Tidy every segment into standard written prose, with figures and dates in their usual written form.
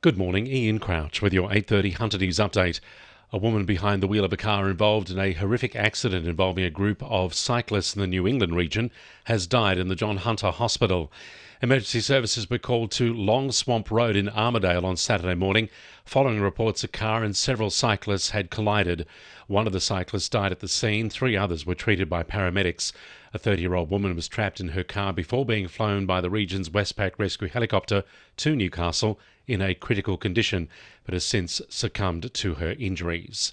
Good morning, Ian Crouch with your 8:30 Hunter News update. A woman behind the wheel of a car involved in a horrific accident involving a group of cyclists in the New England region has died in the John Hunter Hospital. Emergency services were called to Long Swamp Road in Armidale on Saturday morning, following reports a car and several cyclists had collided. One of the cyclists died at the scene. 3 others were treated by paramedics. A 30-year-old woman was trapped in her car before being flown by the region's Westpac rescue helicopter to Newcastle in a critical condition, but has since succumbed to her injuries.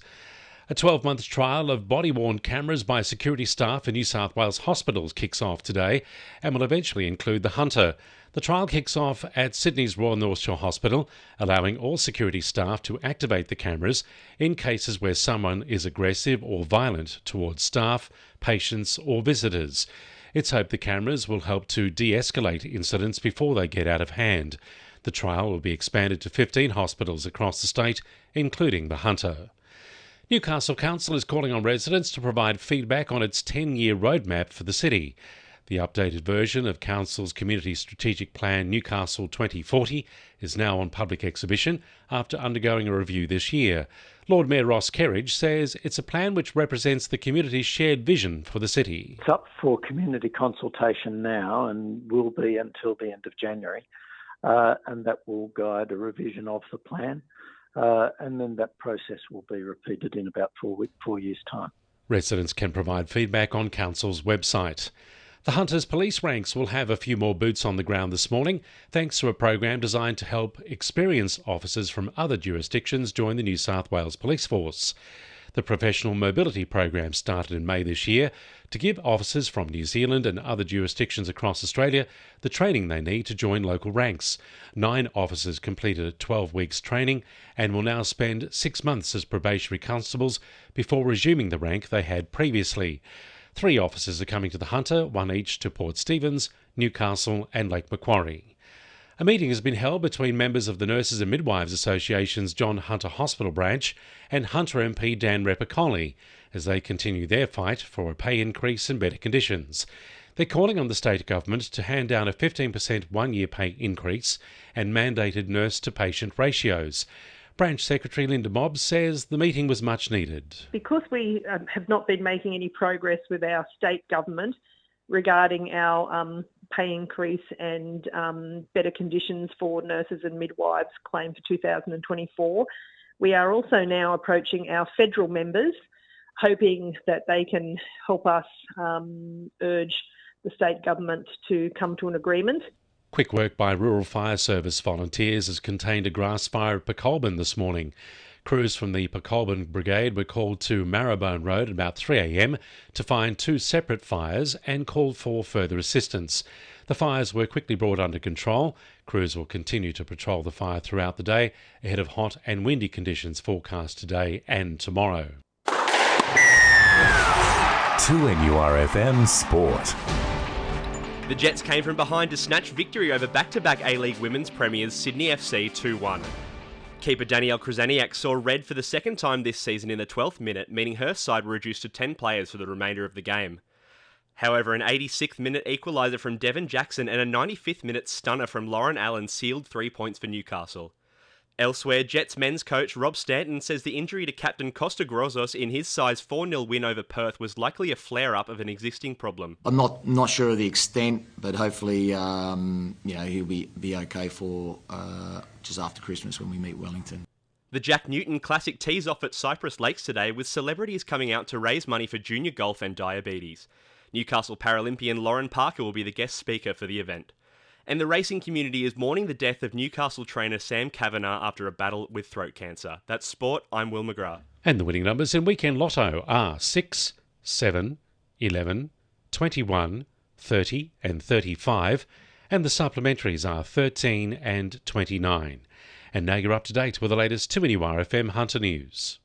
A 12-month trial of body-worn cameras by security staff in New South Wales hospitals kicks off today and will eventually include the Hunter. The trial kicks off at Sydney's Royal North Shore Hospital, allowing all security staff to activate the cameras in cases where someone is aggressive or violent towards staff, patients or visitors. It's hoped the cameras will help to de-escalate incidents before they get out of hand. The trial will be expanded to 15 hospitals across the state, including the Hunter. Newcastle Council is calling on residents to provide feedback on its 10-year roadmap for the city. The updated version of Council's Community Strategic Plan Newcastle 2040 is now on public exhibition after undergoing a review this year. Lord Mayor Ross Kerridge says it's a plan which represents the community's shared vision for the city. It's up for community consultation now and will be until the end of January. And that will guide a revision of the plan. And then that process will be repeated in about 4 years' time. Residents can provide feedback on Council's website. The Hunters police ranks will have a few more boots on the ground this morning, thanks to a program designed to help experienced officers from other jurisdictions join the New South Wales Police Force. The Professional Mobility Program started in May this year to give officers from New Zealand and other jurisdictions across Australia the training they need to join local ranks. 9 officers completed 12 weeks training and will now spend 6 months as probationary constables before resuming the rank they had previously. 3 officers are coming to the Hunter, 1 each to Port Stephens, Newcastle and Lake Macquarie. A meeting has been held between members of the Nurses and Midwives Association's John Hunter Hospital branch and Hunter MP Dan Repicoli as they continue their fight for a pay increase and better conditions. They're calling on the state government to hand down a 15% one-year pay increase and mandated nurse-to-patient ratios. Branch Secretary Linda Mobbs says the meeting was much needed. Because we have not been making any progress with our state government regarding our pay increase and better conditions for nurses and midwives claim for 2024. We are also now approaching our federal members, hoping that they can help us urge the state government to come to an agreement. Quick work by Rural Fire Service volunteers has contained a grass fire at Pecolbin this morning. Crews from the Pecolbin Brigade were called to Marrowbone Road at about 3 a.m. to find 2 separate fires and called for further assistance. The fires were quickly brought under control. Crews will continue to patrol the fire throughout the day ahead of hot and windy conditions forecast today and tomorrow. 2NURFM Sport. The Jets came from behind to snatch victory over back-to-back A-League women's premiers Sydney FC 2-1. Keeper Danielle Kruzaniak saw red for the second time this season in the 12th minute, meaning her side were reduced to 10 players for the remainder of the game. However, an 86th minute equaliser from Devon Jackson and a 95th minute stunner from Lauren Allen sealed 3 points for Newcastle. Elsewhere, Jets men's coach Rob Stanton says the injury to captain Costa Grozos in his side's 4-0 win over Perth was likely a flare-up of an existing problem. I'm not sure of the extent, but hopefully he'll be okay for just after Christmas when we meet Wellington. The Jack Newton Classic tees off at Cypress Lakes today with celebrities coming out to raise money for junior golf and diabetes. Newcastle Paralympian Lauren Parker will be the guest speaker for the event. And the racing community is mourning the death of Newcastle trainer Sam Kavanagh after a battle with throat cancer. That's Sport, I'm Will McGrath. And the winning numbers in Weekend Lotto are 6, 7, 11, 21, 30 and 35, and the supplementaries are 13 and 29. And now you're up to date with the latest 2NURFM Hunter News.